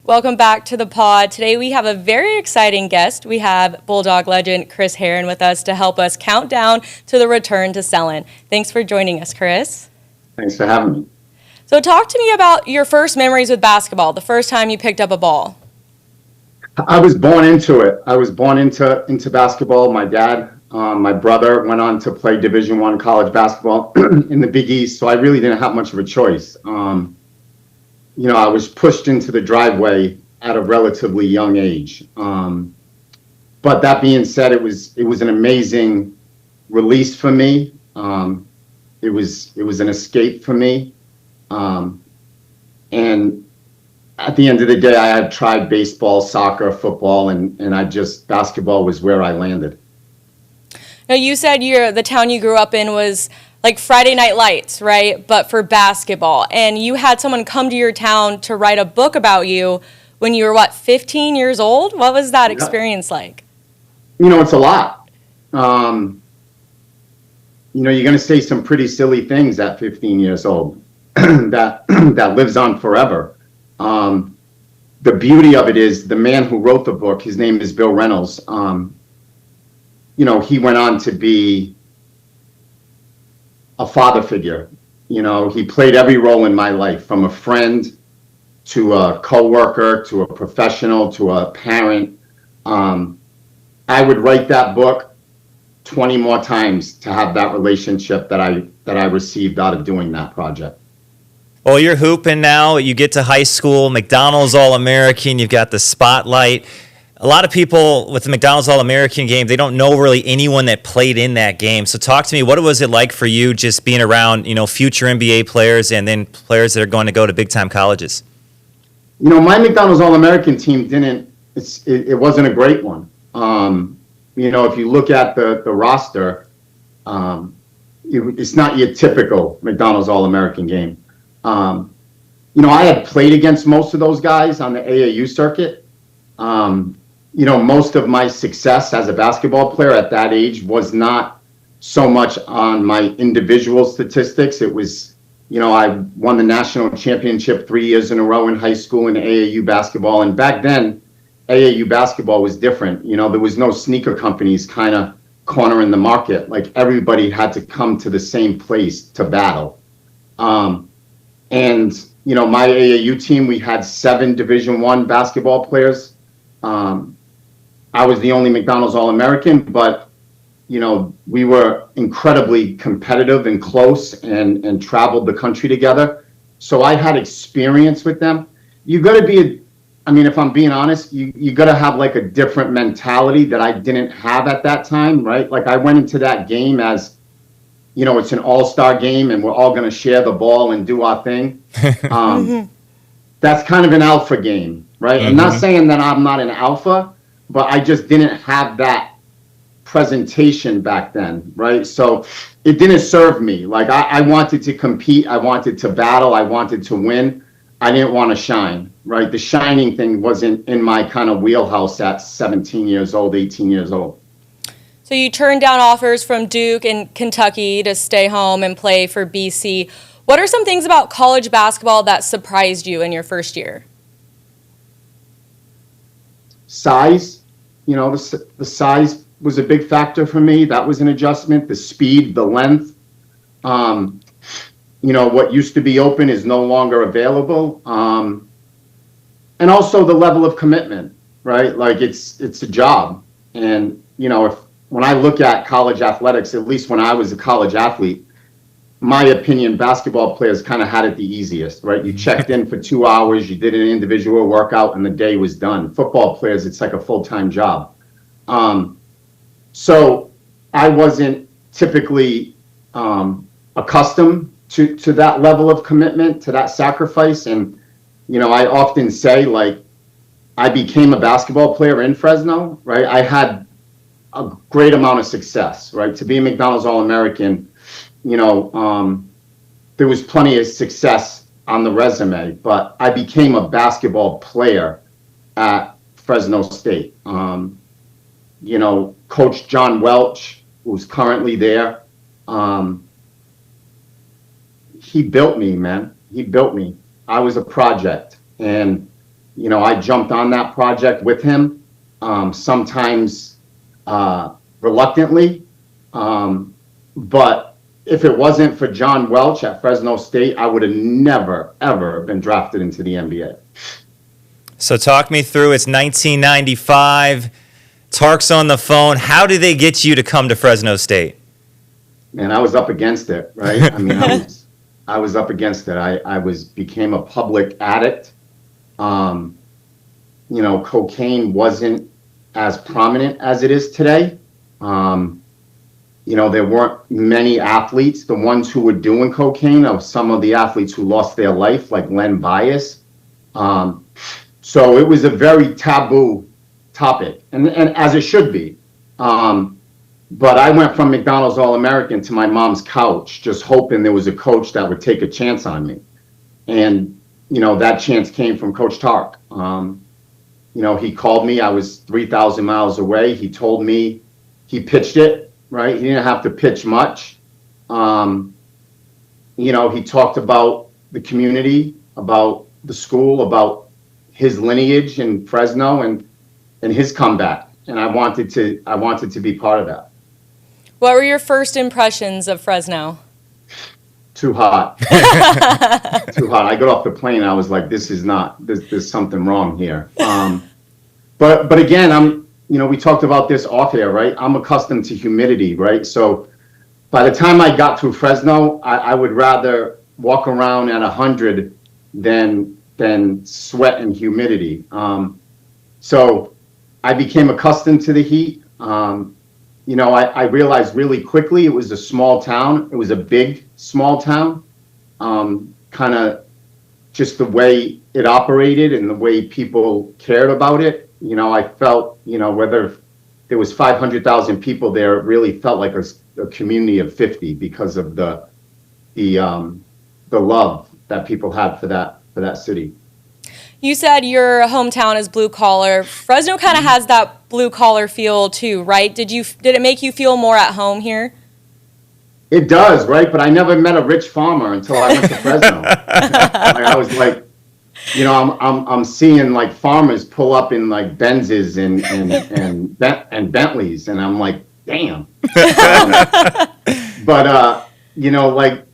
Welcome back to the Pawd. Today we have a very exciting guest. We have Bulldog legend Chris Herren with us to help us count down to the return to Selland. Thanks for joining us, Chris. Thanks for having me. So talk to me about your first memories with basketball, the first time you picked up a ball. I was born into it. I was born into basketball. My dad, my brother went on to play Division I college basketball in the Big East, so I really didn't have much of a choice. I was pushed into the driveway at a relatively young age. But that being said, it was an amazing release for me. It was an escape for me. And at the end of the day, I had tried baseball, soccer, football, and basketball was where I landed. Now, you said the town you grew up in was like Friday Night Lights, right? But for basketball. And you had someone come to your town to write a book about you when you were, 15 years old? What was that experience like? It's a lot. You're going to say some pretty silly things at 15 years old that lives on forever. The beauty of it is the man who wrote the book, his name is Bill Reynolds. He went on to be a father figure. He played every role in my life, from a friend to a coworker to a professional to a parent. I would write that book 20 more times to have that relationship that I received out of doing that project. Well, you're hooping now. You get to high school, McDonald's All-American. You've got the spotlight. A lot of people with the McDonald's All-American game, they don't know really anyone that played in that game. So talk to me, what was it like for you just being around, future NBA players and then players that are going to go to big-time colleges? My McDonald's All-American team it wasn't a great one. If you look at the roster, it's not your typical McDonald's All-American game. I had played against most of those guys on the AAU circuit. Most of my success as a basketball player at that age was not so much on my individual statistics. It was, I won the national championship 3 years in a row in high school in AAU basketball. And back then, AAU basketball was different. There was no sneaker companies kind of cornering the market. Like, everybody had to come to the same place to battle. My AAU team, we had 7 Division I basketball players. I was the only McDonald's All-American, but, we were incredibly competitive and close and traveled the country together. So I had experience with them. You got to be, if I'm being honest, you got to have like a different mentality that I didn't have at that time, right? Like, I went into that game as, it's an all-star game and we're all going to share the ball and do our thing. That's kind of an alpha game, right? I'm not saying that I'm not an alpha, but I just didn't have that presentation back then, right? So it didn't serve me. Like, I wanted to compete. I wanted to battle. I wanted to win. I didn't want to shine, right? The shining thing wasn't in my kind of wheelhouse at 17 years old, 18 years old. So you turned down offers from Duke and Kentucky to stay home and play for BC. What are some things about college basketball that surprised you in your first year? Size. The size was a big factor for me. That was an adjustment. The speed, the length. What used to be open is no longer available. And also the level of commitment, right? Like, it's a job. And, when I look at college athletics, at least when I was a college athlete, my opinion, basketball players kind of had it the easiest, right? You checked in for 2 hours, you did an individual workout, and the day was done. Football players, it's like a full-time job. So I wasn't typically accustomed to that level of commitment, to that sacrifice. And, I often say, like, I became a basketball player in Fresno, right? I had a great amount of success, right? To be a McDonald's All-American, there was plenty of success on the resume, but I became a basketball player at Fresno State. Coach John Welch, who's currently there, he built me, man. He built me. I was a project. And, I jumped on that project with him, sometimes reluctantly. But if it wasn't for John Welch at Fresno State, I would have never, ever been drafted into the NBA. So talk me through. It's 1995. Tark's on the phone. How did they get you to come to Fresno State? Man, I was up against it, right? I mean, I was up against it. I became a public addict. Cocaine wasn't as prominent as it is today. There weren't many athletes. The ones who were doing cocaine are some of the athletes who lost their life, like Len Bias. So it was a very taboo topic, and as it should be. But I went from McDonald's All-American to my mom's couch, just hoping there was a coach that would take a chance on me. And, that chance came from Coach Tark. He called me. I was 3,000 miles away. He told me, he pitched it, right? He didn't have to pitch much. He talked about the community, about the school, about his lineage in Fresno and his comeback. And I wanted to be part of that. What were your first impressions of Fresno? Too hot. Too hot. I got off the plane. I was like, there's something wrong here. But again, we talked about this off air, right? I'm accustomed to humidity, right? So by the time I got through Fresno, I would rather walk around at 100 than sweat and humidity. So I became accustomed to the heat. I realized really quickly it was a small town. It was a big, small town. Kind of just the way it operated and the way people cared about it. I felt, whether there was 500,000 people there, it really felt like a community of 50 because of the love that people had for that city. You said your hometown is blue collar. Fresno kind of has that blue collar feel too, right? Did it make you feel more at home here? It does, right? But I never met a rich farmer until I went to Fresno. I was like, I'm seeing like farmers pull up in like Benzes and Bentleys, and I'm like, damn. But like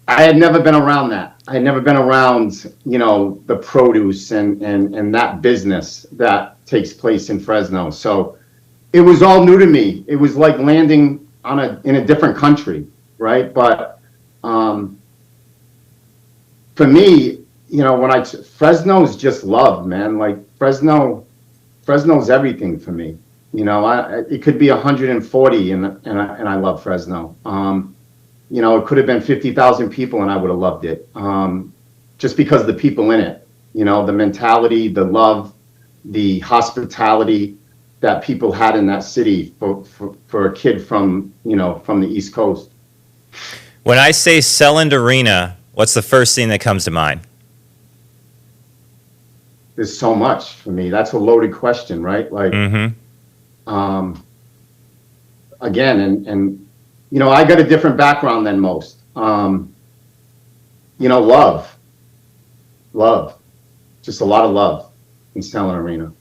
I had never been around that. I had never been around, the produce and that business that takes place in Fresno. So it was all new to me. It was like landing in a different country, right? But for me, Fresno is just love, man. Like Fresno's everything for me. It could be 140 and I love Fresno. It could have been 50,000 people and I would have loved it. Just because of the people in it, the mentality, the love, the hospitality that people had in that city for a kid from the East Coast. When I say Selland Arena, what's the first thing that comes to mind? There's so much for me. That's a loaded question, right? Like, again, and I got a different background than most. Love, just a lot of love in Selland Arena,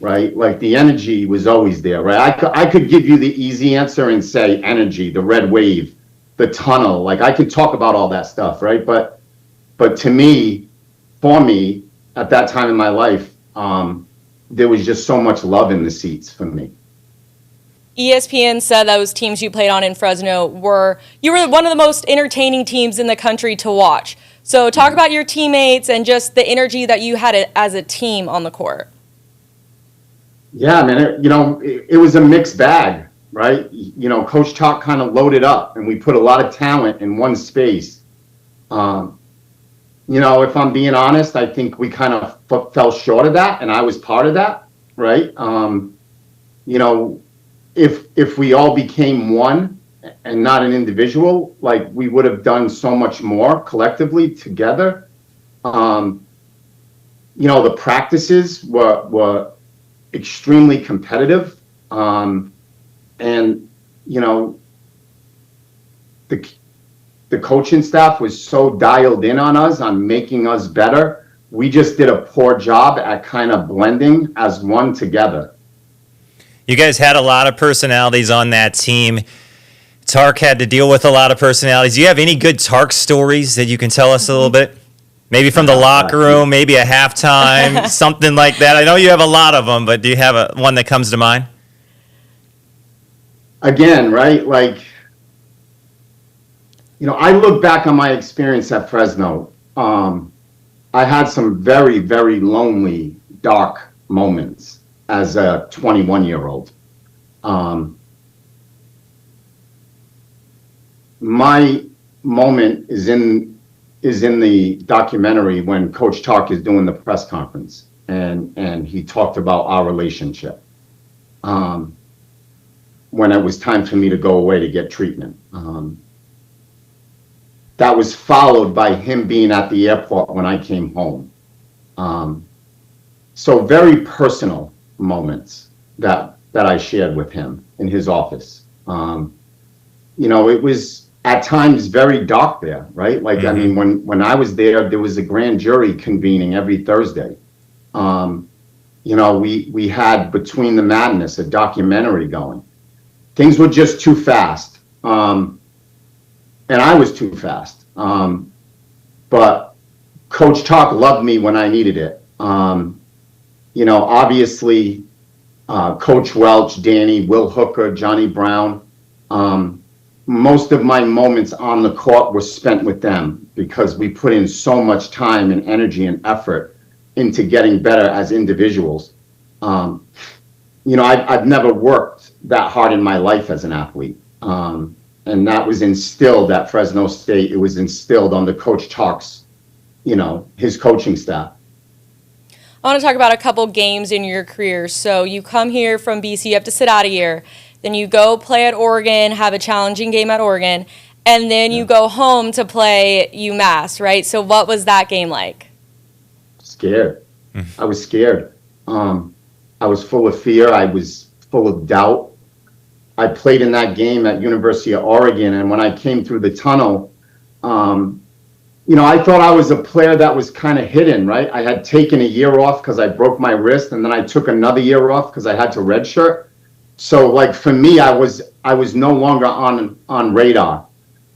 right? Like the energy was always there, right? I could give you the easy answer and say energy, the red wave, the tunnel. Like I could talk about all that stuff, right? But to me, for me, at that time in my life, there was just so much love in the seats for me. ESPN said those teams you played on in Fresno were one of the most entertaining teams in the country to watch. So talk about your teammates and just the energy that you had as a team on the court. Yeah, man, it was a mixed bag, right? Coach Tark kind of loaded up and we put a lot of talent in one space. If I'm being honest, I think we kind of fell short of that, and I was part of that, right? If we all became one and not an individual, like we would have done so much more collectively together. The practices were extremely competitive, and the coaching staff was so dialed in on us, on making us better. we just did a poor job at kind of blending as one together. You guys had a lot of personalities on that team. Tark had to deal with a lot of personalities. Do you have any good Tark stories that you can tell us a little bit? Maybe from the locker room, maybe a halftime, something like that. I know you have a lot of them, but do you have one that comes to mind? Again, right? Like, I look back on my experience at Fresno. I had some very, very lonely, dark moments as a 21-year-old. My moment is in the documentary when Coach Tark is doing the press conference, and he talked about our relationship when it was time for me to go away to get treatment. That was followed by him being at the airport when I came home. So very personal moments that I shared with him in his office. It was at times very dark there, right? Like, I mean, when I was there was a grand jury convening every Thursday. We had Between the Madness, a documentary going. Things were just too fast. And I was too fast. But Coach Tark loved me when I needed it. Obviously, Coach Welch, Danny, Will Hooker, Johnny Brown, most of my moments on the court were spent with them because we put in so much time and energy and effort into getting better as individuals. I've never worked that hard in my life as an athlete. And that was instilled at Fresno State. It was instilled under Coach Tark's, his coaching staff. I want to talk about a couple games in your career. So you come here from BC, you have to sit out a year. Then you go play at Oregon, have a challenging game at Oregon, and then you go home to play UMass, right? So what was that game like? Scared. I was scared. I was full of fear. I was full of doubt. I played in that game at University of Oregon, and when I came through the tunnel, I thought I was a player that was kind of hidden, right? I had taken a year off because I broke my wrist, and then I took another year off because I had to redshirt. So, like, for me, I was no longer on radar.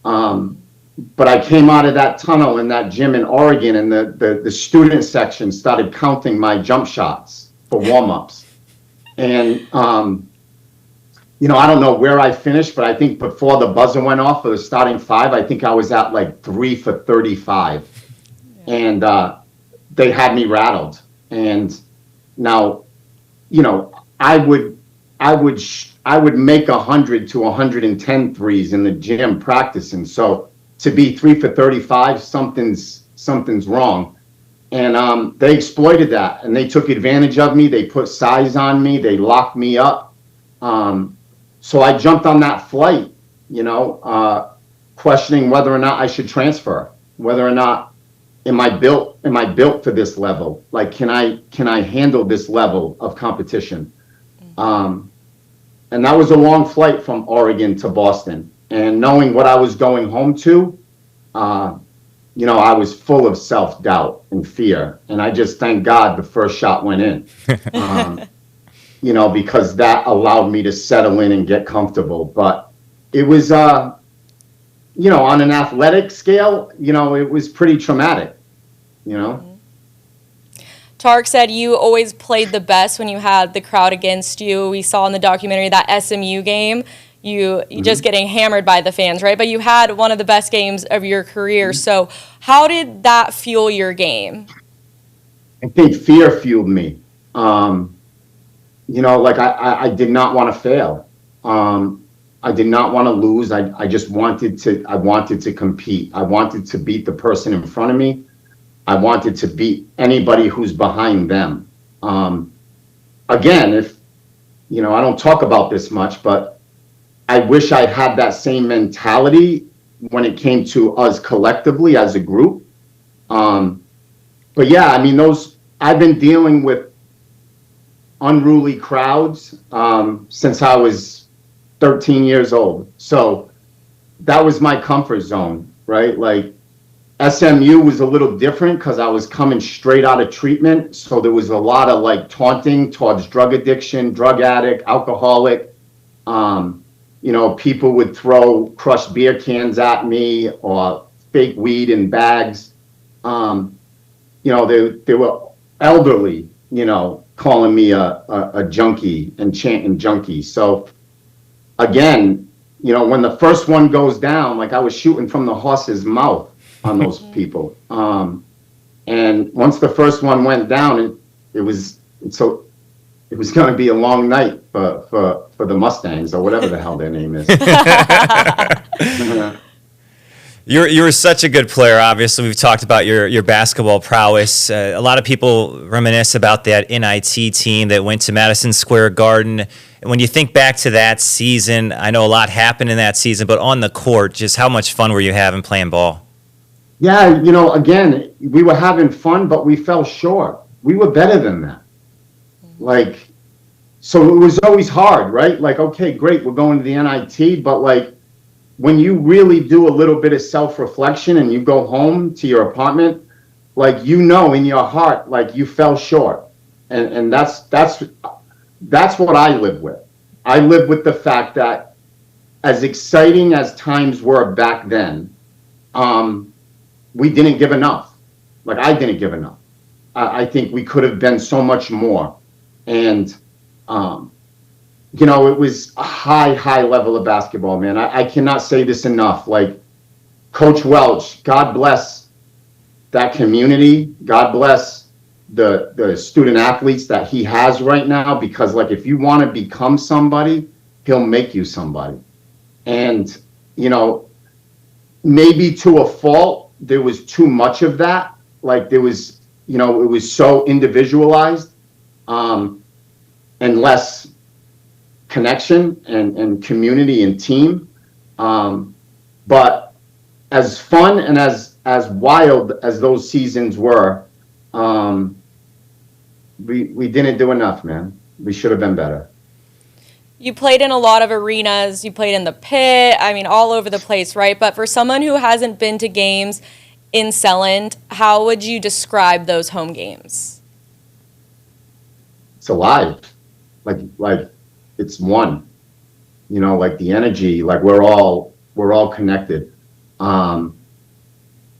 But I came out of that tunnel in that gym in Oregon, and the student section started counting my jump shots for warm-ups. And, I don't know where I finished, but I think before the buzzer went off for the starting five, I think I was at like 3 for 35. Yeah. And they had me rattled. And now, I would make 100 to 110 threes in the gym practicing. So to be 3 for 35, something's wrong. And they exploited that, and they took advantage of me. They put size on me. They locked me up. So I jumped on that flight, questioning whether or not I should transfer, whether or not am I built for this level? Like, can I handle this level of competition? And that was a long flight from Oregon to Boston. And knowing what I was going home to, I was full of self-doubt and fear. And I just thank God the first shot went in, because that allowed me to settle in and get comfortable. But it was, on an athletic scale, it was pretty traumatic, Tark said you always played the best when you had the crowd against you. We saw in the documentary that SMU game, you just getting hammered by the fans, right? But you had one of the best games of your career. So how did that fuel your game? I think fear fueled me. I did not want to fail. I did not want to lose. I just wanted to compete. I wanted to beat the person in front of me. I wanted to beat anybody who's behind them. Again, if, I don't talk about this much, but I wish I had that same mentality when it came to us collectively as a group. But yeah, I've been dealing with unruly crowds since I was 13 years old. So that was my comfort zone, right? Like, SMU was a little different because I was coming straight out of treatment. So there was a lot of like taunting towards drug addiction, drug addict, alcoholic. People would throw crushed beer cans at me or fake weed in bags. They were elderly, calling me a junkie and chanting junkie. So again, when the first one goes down, like I was shooting from the horse's mouth on those people. And once the first one went down, it was going to be a long night for the Mustangs or whatever the hell their name is. You were such a good player. Obviously, we've talked about your basketball prowess. A lot of people reminisce about that NIT team that went to Madison Square Garden. And when you think back to that season, I know a lot happened in that season, but on the court, just how much fun were you having playing ball? Yeah, again, we were having fun, but we fell short. We were better than that. So it was always hard, right? Like, okay, great, we're going to the NIT, but like, when you really do a little bit of self-reflection and you go home to your apartment, like, in your heart, like you fell short. And that's what I live with. I live with the fact that as exciting as times were back then, we didn't give enough. Like, I didn't give enough. I think we could have been so much more. And, it was a high level of basketball, man. I cannot say this enough. Like, Coach Welch, God bless that community. God bless the student athletes that he has right now, because, like, if you want to become somebody, he'll make you somebody. And, maybe to a fault, there was too much of that. Like, there was, it was so individualized, and less connection and community and team. But as fun and as wild as those seasons were, we didn't do enough, man. We should have been better. You played in a lot of arenas. You played in the pit. I mean, all over the place, right? But for someone who hasn't been to games in Selland, how would you describe those home games? It's alive. Like it's one. Like the energy, like we're all connected.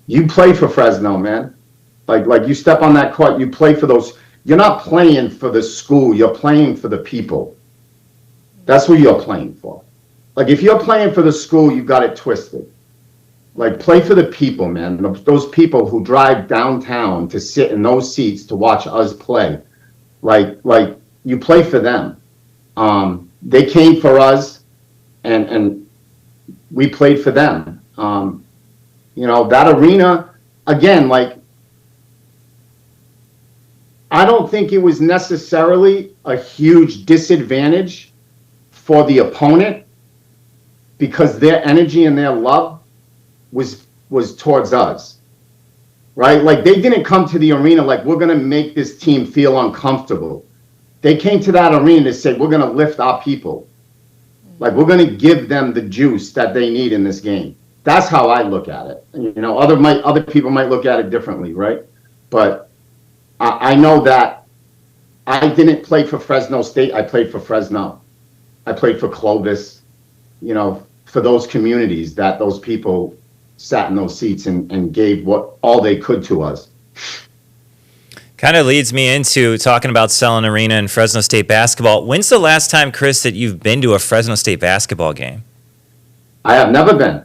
You play for Fresno, man. Like you step on that court, you play for those. You're not playing for the school, you're playing for the people. That's who you're playing for. Like, if you're playing for the school, you got it twisted. Like, play for the people, man. Those people who drive downtown to sit in those seats to watch us play. Like you play for them. They came for us, and we played for them. That arena, again, like, I don't think it was necessarily a huge disadvantage for the opponent, because their energy and their love was towards us, right? Like, they didn't come to the arena like, we're going to make this team feel uncomfortable. They came to that arena to say, we're going to lift our people. Like, we're going to give them the juice that they need in this game. That's how I look at it. Other people might look at it differently, right? But I know that I didn't play for Fresno State. I played for Fresno. I played for Clovis, for those communities that those people sat in those seats and gave all they could to us. Kind of leads me into talking about Selland Arena and Fresno State basketball. When's the last time, Chris, that you've been to a Fresno State basketball game? I have never been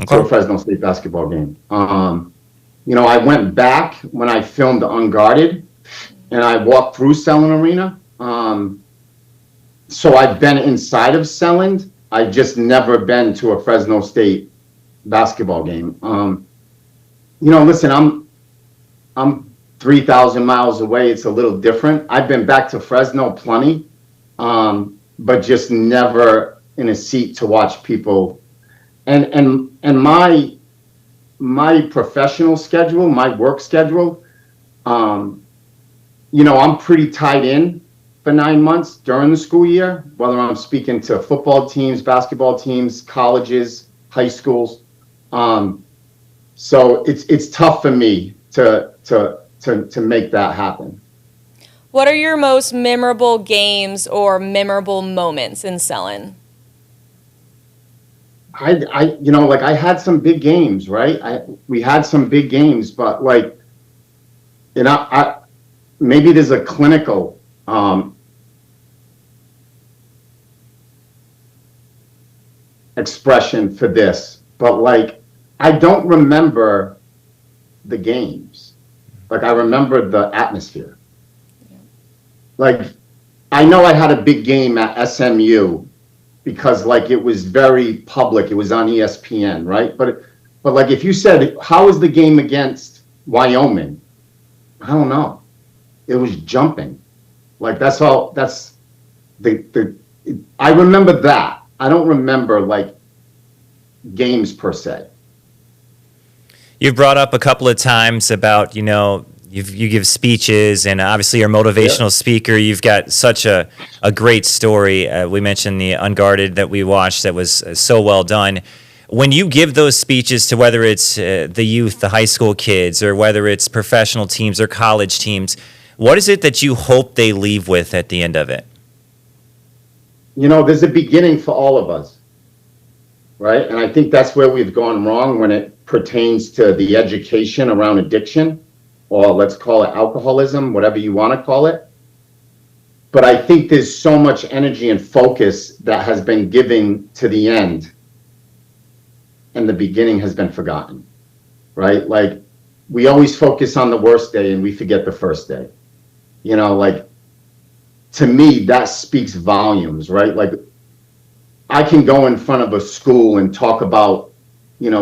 to a Fresno State basketball game. I went back when I filmed Unguarded, and I walked through Selland Arena. So I've been inside of Selland. I've just never been to a Fresno State basketball game. Listen, I'm 3,000 miles away. It's a little different. I've been back to Fresno plenty, but just never in a seat to watch people. And my professional schedule, my work schedule, I'm pretty tied in for 9 months during the school year, whether I'm speaking to football teams, basketball teams, colleges, high schools. So it's tough for me to make that happen. What are your most memorable games or memorable moments in Selland? Like I had some big games, right? We had some big games, but like, I maybe there's a clinical expression for this, but like, I don't remember the games. Like I remember the atmosphere. Like I know I had a big game at SMU because like it was very public. It was on ESPN, right? But like if you said, how was the game against Wyoming? I don't know. It was jumping. Like that's all. That's the. I remember that. I don't remember like games per se. You've brought up a couple of times about, you give speeches, and obviously you're a motivational speaker. You've got such a great story. We mentioned the Unguarded that we watched that was so well done. When you give those speeches to whether it's the youth, the high school kids, or whether it's professional teams or college teams, what is it that you hope they leave with at the end of it? There's a beginning for all of us, right? And I think that's where we've gone wrong when it pertains to the education around addiction, or let's call it alcoholism, whatever you want to call it. But I think there's so much energy and focus that has been given to the end, and the beginning has been forgotten, right? Like we always focus on the worst day and we forget the first day. Like to me, that speaks volumes, right? Like I can go in front of a school and talk about,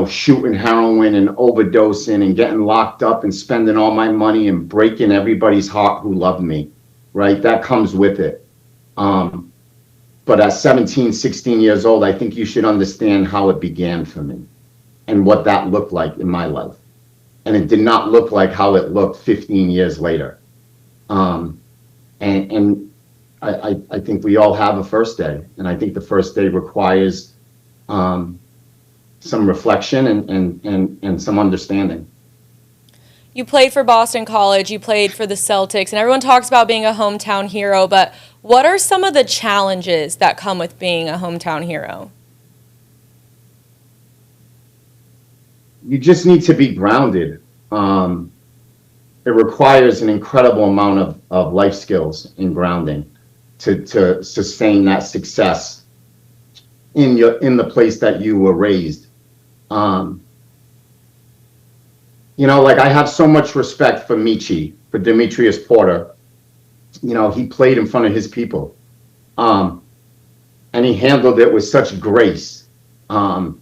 shooting heroin and overdosing and getting locked up and spending all my money and breaking everybody's heart who loved me, right? That comes with it. But at 17, 16 years old, I think you should understand how it began for me and what that looked like in my life. And it did not look like how it looked 15 years later. And I think we all have a first day. And I think the first day requires some reflection and some understanding. You played for Boston College, you played for the Celtics, and everyone talks about being a hometown hero, but what are some of the challenges that come with being a hometown hero? You just need to be grounded. It requires an incredible amount of life skills in grounding to sustain that success in the place that you were raised. Like I have so much respect for Demetrius Porter. He played in front of his people. And he handled it with such grace. So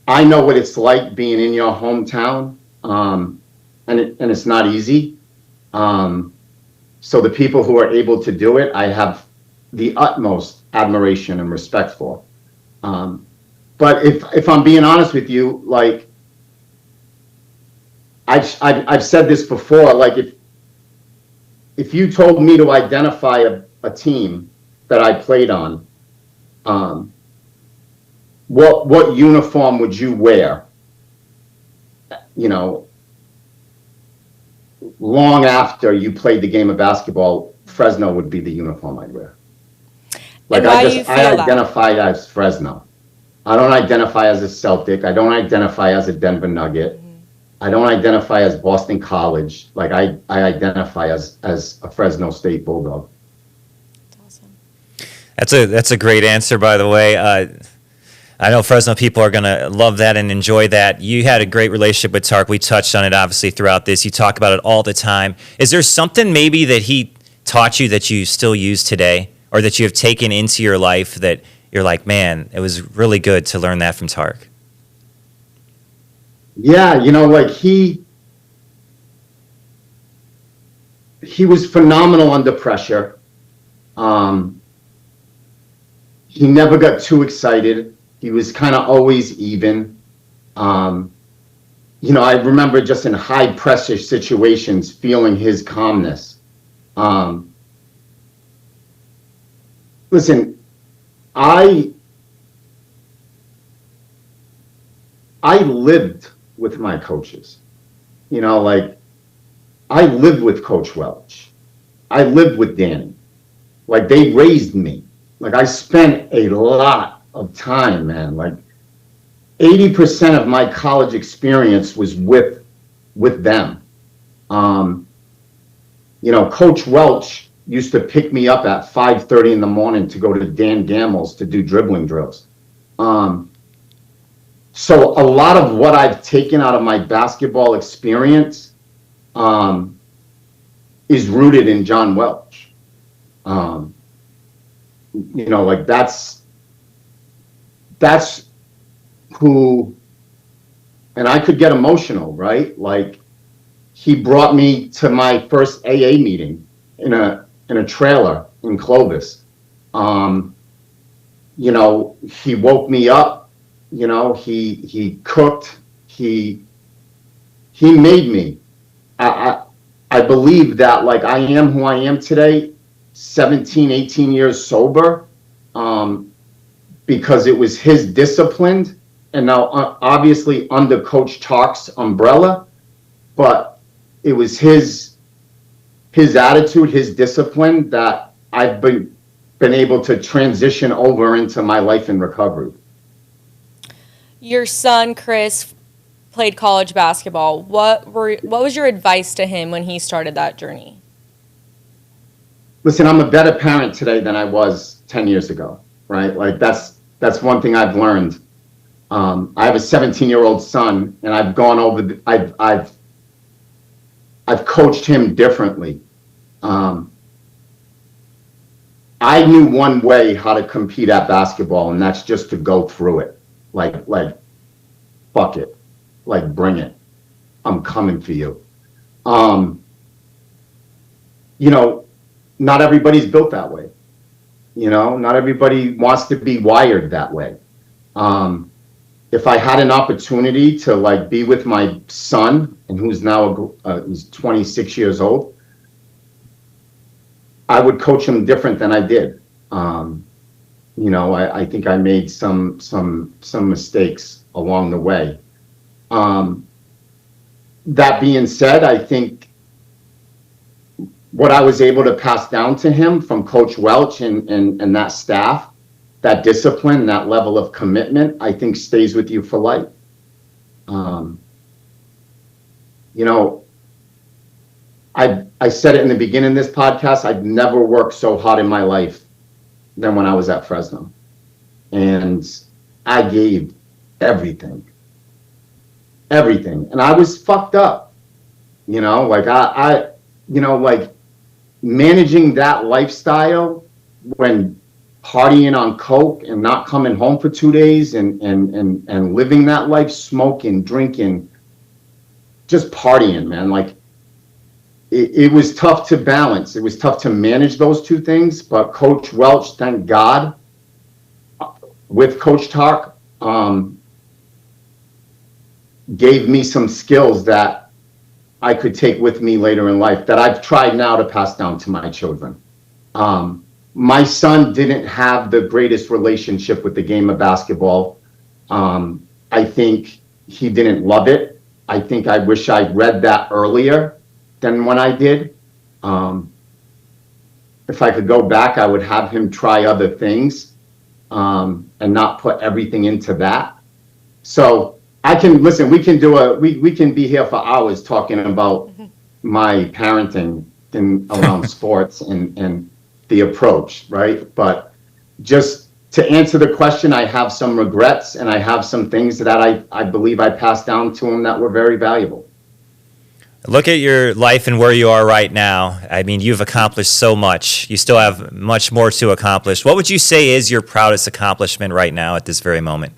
I know what it's like being in your hometown. And it's not easy. So the people who are able to do it, I have the utmost admiration and respect for. But if I'm being honest with you, like I've said this before, like if you told me to identify a team that I played on, what uniform would you wear? Long after you played the game of basketball, Fresno would be the uniform I'd wear. Like I identify as Fresno. I don't identify as a Celtic. I don't identify as a Denver Nugget. Mm-hmm. I don't identify as Boston College. Like I identify as a Fresno State Bulldog. That's awesome. That's a great answer, by the way. I know Fresno people are going to love that and enjoy that. You had a great relationship with Tark. We touched on it, obviously, throughout this. You talk about it all the time. Is there something maybe that he taught you that you still use today, or that you have taken into your life that you're like, man, it was really good to learn that from Tark? Yeah, like he was phenomenal under pressure. He never got too excited. He was kind of always even. I remember just in high pressure situations feeling his calmness. Listen, I lived with my coaches. You know, like I lived with Coach Welch. I lived with Danny. Like they raised me. Like I spent a lot of time, man. Like 80% of my college experience was with them. You know, Coach Welch used to pick me up at 5:30 in the morning to go to Dan Gammel's to do dribbling drills. So a lot of what I've taken out of my basketball experience is rooted in John Welch. You know, like that's who, and I could get emotional, right? Like he brought me to my first AA meeting in a trailer in Clovis. You know, he woke me up, you know, he cooked, he made me. I believe that like I am who I am today, 17, 18 years sober, because it was his discipline, and now obviously under Coach Tark's umbrella, but it was his attitude, his discipline that I've been able to transition over into my life in recovery. Your son, Chris, played college basketball. What was your advice to him when he started that journey? Listen, I'm a better parent today than I was 10 years ago, right? Like that's one thing I've learned. I have a 17-year-old son, and I've gone over. I've coached him differently. I knew one way how to compete at basketball, and that's just to go through it. Like fuck it, like bring it. I'm coming for you. You know, not everybody's built that way. You know, not everybody wants to be wired that way. If I had an opportunity to like be with my son, and who's now he's 26 years old, I would coach him different than I did. You know, I think I made some mistakes along the way. That being said, I think what I was able to pass down to him from Coach Welch and that staff, that discipline, that level of commitment, I think stays with you for life. You know, I said it in the beginning of this podcast, I've never worked so hard in my life than when I was at Fresno. And I gave everything. And I was fucked up. You know, like I you know, like managing that lifestyle when partying on coke and not coming home for 2 days and living that life, smoking, drinking, just partying, man. Like it was tough to balance. It was tough to manage those two things. But Coach Welch, thank God, with Coach Tark, gave me some skills that I could take with me later in life that I've tried now to pass down to my children. My son didn't have the greatest relationship with the game of basketball. I think he didn't love it. I think I wish I'd read that earlier than when I did. If I could go back, I would have him try other things and not put everything into that. So I can listen. We can be here for hours talking about my parenting around sports and the approach, right? But just to answer the question, I have some regrets and I have some things that I believe I passed down to him that were very valuable. Look at your life and where you are right now. I mean, you've accomplished so much. You still have much more to accomplish. What would you say is your proudest accomplishment right now at this very moment?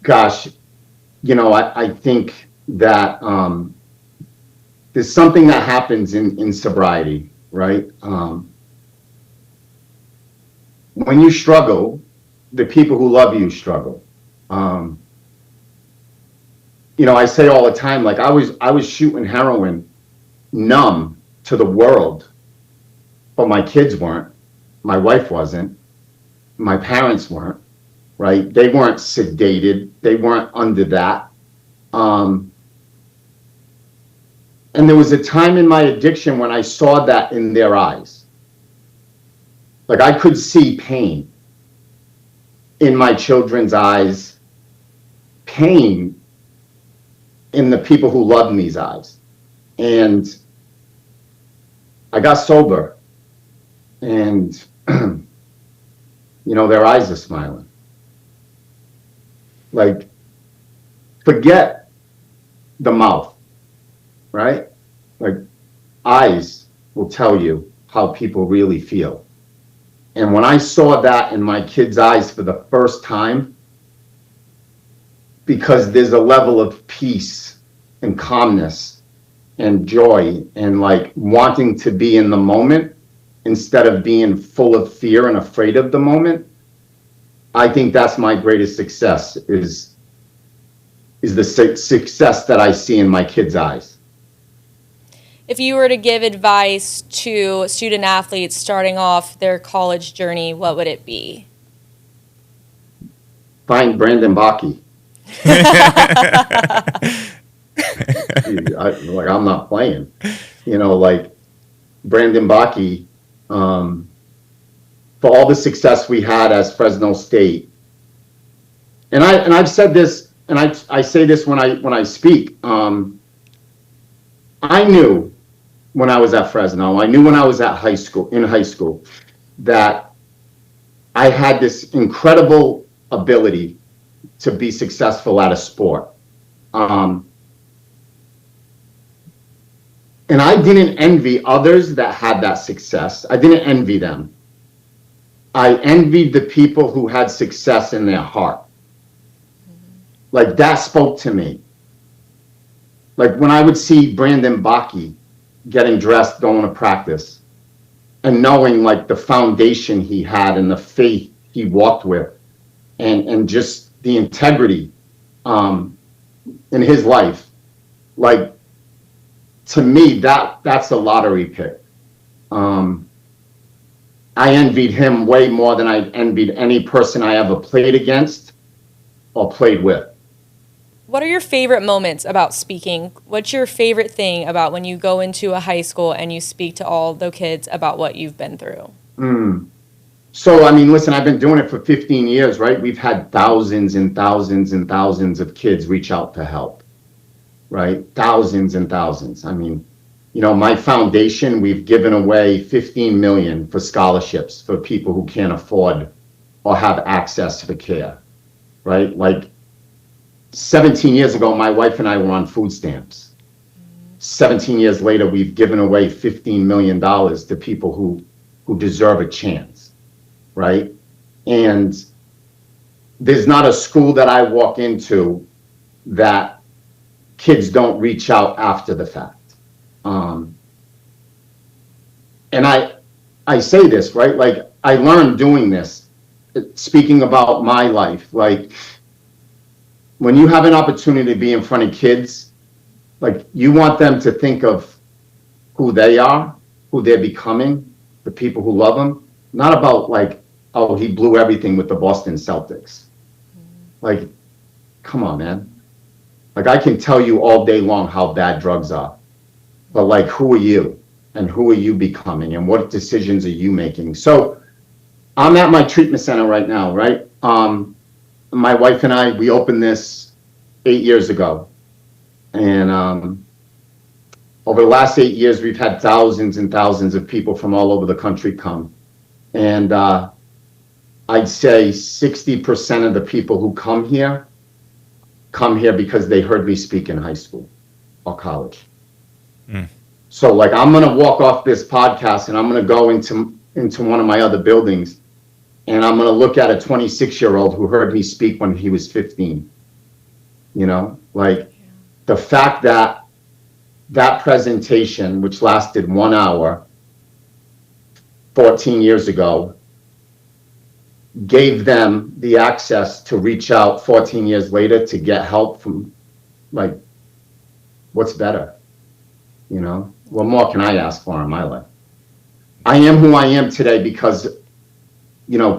Gosh, you know, I think that there's something that happens in sobriety, right? When you struggle, the people who love you struggle. You know, I say all the time, like I was shooting heroin numb to the world, but my kids weren't. My wife wasn't. My parents weren't. right? They weren't sedated. They weren't under that. And there was a time in my addiction when I saw that in their eyes. Like I could see pain in my children's eyes, pain in the people who loved me's eyes. And I got sober, and their eyes are smiling. Like, forget the mouth, right? Like, eyes will tell you how people really feel. And when I saw that in my kids' eyes for the first time, because there's a level of peace and calmness and joy and like wanting to be in the moment instead of being full of fear and afraid of the moment, I think that's my greatest success is the success that I see in my kids' eyes. If you were to give advice to student athletes starting off their college journey, what would it be? Find Brandon Baki. I'm not playing. Like Brandon Baki, for all the success we had as Fresno State. And I've said this, and I say this when I speak. I knew when I was at Fresno, I knew when I was in high school, that I had this incredible ability to be successful at a sport. And I didn't envy others that had that success. I didn't envy them. I envied the people who had success in their heart. Like that spoke to me. Like when I would see Brandon Baki getting dressed, going to practice, and knowing like the foundation he had and the faith he walked with, and just the integrity in his life, like to me that's a lottery pick. I envied him way more than I envied any person I ever played against or played with. What are your favorite moments about speaking? What's your favorite thing about when you go into a high school and you speak to all the kids about what you've been through? So, listen, I've been doing it for 15 years, right? We've had thousands and thousands and thousands of kids reach out to help, right? Thousands and thousands. My foundation, we've given away 15 million for scholarships for people who can't afford or have access to the care, right? Like 17 years ago, my wife and I were on food stamps. 17 years later, we've given away $15 million to people who deserve a chance, right? And there's not a school that I walk into that kids don't reach out after the fact. And I say this, right? Like I learned doing this, speaking about my life, like when you have an opportunity to be in front of kids, like you want them to think of who they are, who they're becoming, the people who love them, not about like, oh, he blew everything with the Boston Celtics. Like, come on, man. Like I can tell you all day long how bad drugs are, but like, who are you and who are you becoming and what decisions are you making? So I'm at my treatment center right now, right? My wife and I, we opened this 8 years ago. And over the last 8 years, we've had thousands and thousands of people from all over the country come. And I'd say 60% of the people who come here because they heard me speak in high school or college. So like, I'm going to walk off this podcast and I'm going to go into one of my other buildings. And I'm going to look at a 26-year-old who heard me speak when he was 15. Like the fact that presentation, which lasted 1 hour 14 years ago, gave them the access to reach out 14 years later to get help from, like, what's better? What more can I ask for in my life? I am who I am today because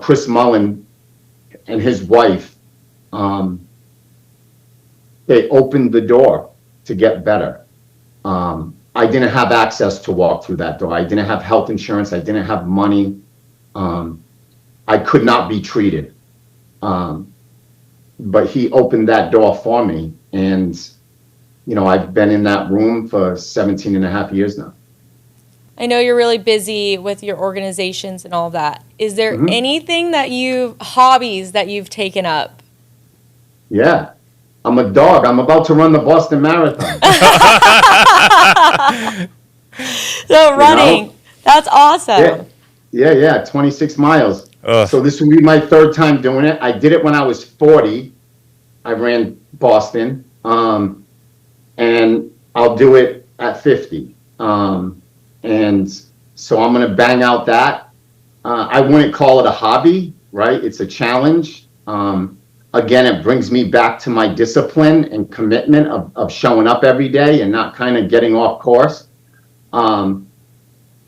Chris Mullen and his wife, they opened the door to get better. I didn't have access to walk through that door. I didn't have health insurance. I didn't have money. I could not be treated. But he opened that door for me. And, I've been in that room for 17 and a half years now. I know you're really busy with your organizations and all that. Is there anything hobbies that you've taken up? Yeah. I'm a dog. I'm about to run the Boston Marathon. So running, that's awesome. Yeah. 26 miles. Ugh. So this will be my third time doing it. I did it when I was 40. I ran Boston. And I'll do it at 50. And so I'm going to bang out that. I wouldn't call it a hobby, right? It's a challenge. Again, it brings me back to my discipline and commitment of showing up every day and not kind of getting off course. I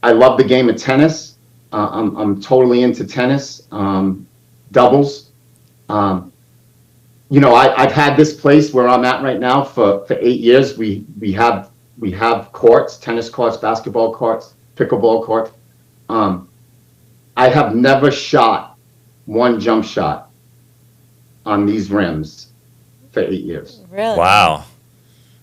love the game of tennis. I'm totally into tennis, doubles. I've had this place where I'm at right now for 8 years. We have courts, tennis courts, basketball courts, pickleball courts. I have never shot one jump shot on these rims for 8 years. Really? Wow.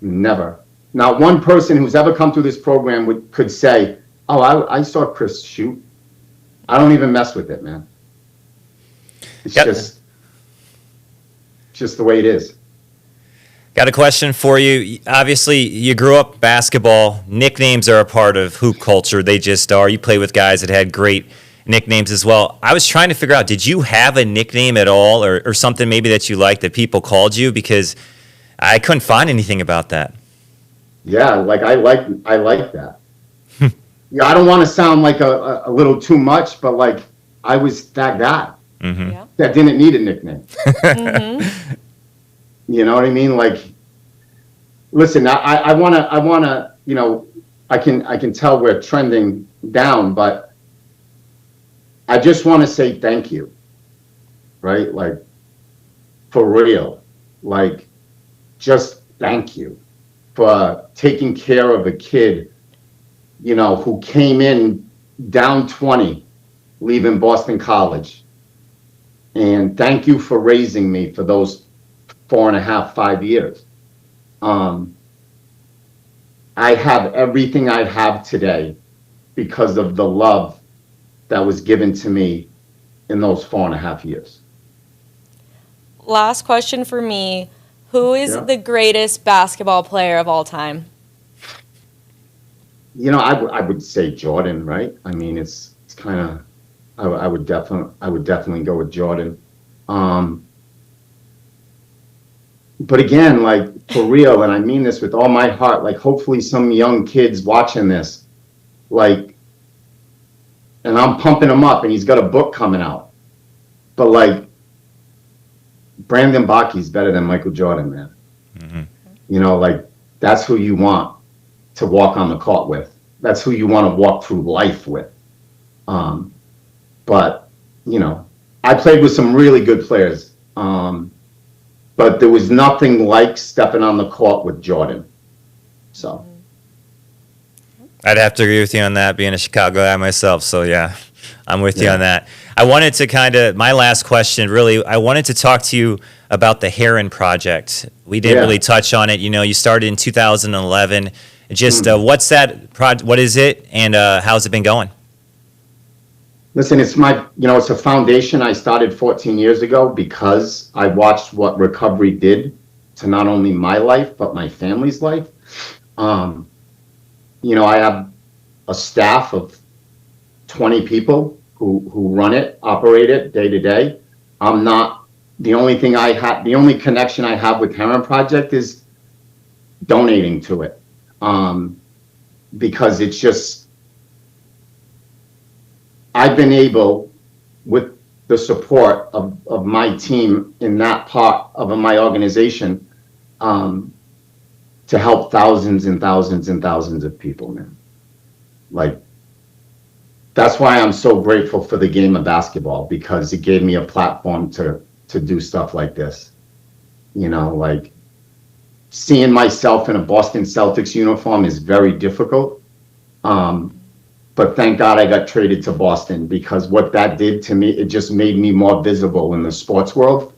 Never. Not one person who's ever come through this program could say, "Oh, I saw Chris shoot." I don't even mess with it, man. It's just the way it is. Got a question for you. Obviously, you grew up basketball. Nicknames are a part of hoop culture. They just are. You play with guys that had great nicknames as well. I was trying to figure out, did you have a nickname at all or something maybe that you liked that people called you? Because I couldn't find anything about that. Yeah, I like that. Yeah, I don't want to sound like a little too much, but I was that guy that didn't need a nickname. You know what I mean? Listen, I wanna, I can tell we're trending down, but I just want to say thank you, right? For real, just thank you for taking care of a kid, who came in down 20, leaving Boston College. And thank you for raising me for those 4.5, 5 years. I have everything I have today because of the love that was given to me in those 4.5 years. Last question for me. Who is the greatest basketball player of all time? I would say Jordan, right? I mean, it's kind of, I would definitely go with Jordan. But again, for real, and I mean this with all my heart, hopefully some young kids watching this, and I'm pumping him up and he's got a book coming out. But Brandon Baki's better than Michael Jordan, man. Mm-hmm. That's who you want to walk on the court with. That's who you want to walk through life with. But, I played with some really good players. But there was nothing like stepping on the court with Jordan. So I'd have to agree with you on that, being a Chicago guy myself. So, yeah, I'm with you on that. I wanted to my last question, really, I wanted to talk to you about the Herren Project. We didn't really touch on it. You started in 2011. Just what's that project? What is it? And how's it been going? Listen, it's it's a foundation I started 14 years ago because I watched what recovery did to not only my life, but my family's life. I have a staff of 20 people who run it, operate it day to day. I'm not, the only connection I have with Herren Project is donating to it. Because it's just, I've been able, with the support of my team in that part of my organization, to help thousands and thousands and thousands of people, man. That's why I'm so grateful for the game of basketball, because it gave me a platform to to do stuff like this. You know, like seeing myself in a Boston Celtics uniform is very difficult. But thank God I got traded to Boston, because what that did to me, it just made me more visible in the sports world,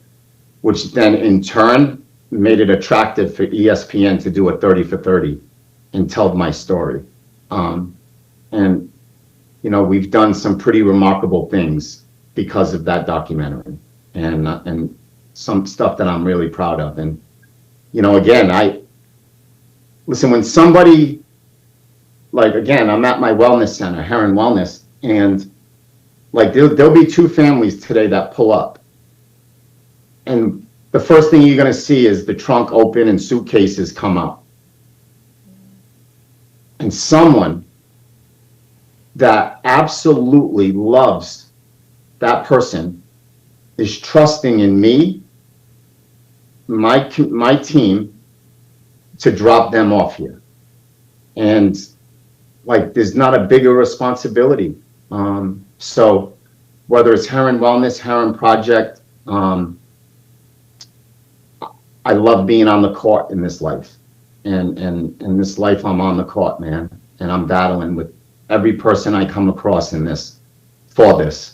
which then in turn made it attractive for ESPN to do a 30 for 30 and tell my story. And, you know, we've done some pretty remarkable things because of that documentary, and some stuff that I'm really proud of. And, you know, again, listen, when somebody, like, again, I'm at my wellness center, Herren Wellness, and like there'll be two families today that pull up. And the first thing you're going to see is the trunk open and suitcases come out. And someone that absolutely loves that person is trusting in me, my team, to drop them off here. And like, there's not a bigger responsibility. So whether it's Herren Wellness, Herren Project, I love being on the court in this life. And in this life, I'm on the court, man. And I'm battling with every person I come across in this, for this.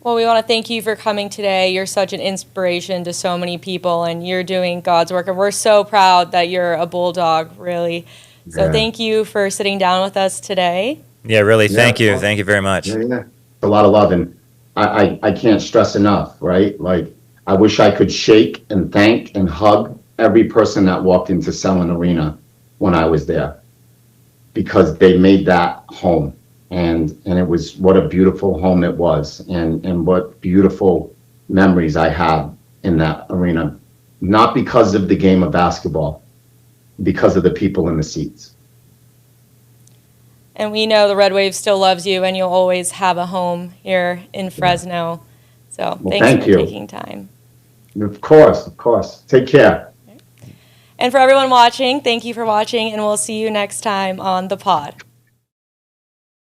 Well, we want to thank you for coming today. You're such an inspiration to so many people, and you're doing God's work. And we're so proud that you're a Bulldog, really. So thank you for sitting down with us today. Yeah, really, thank you. Thank you very much. Yeah. A lot of love. And I can't stress enough, right? Like, I wish I could shake and thank and hug every person that walked into Selland Arena when I was there, because they made that home. And it was, what a beautiful home it was, and what beautiful memories I have in that arena, not because of the game of basketball, because of the people in the seats. And we know the Red Wave still loves you, and you'll always have a home here in Fresno. So thanks for taking time. Of course. Take care. And for everyone watching, thank you for watching, and we'll see you next time on the Pawd.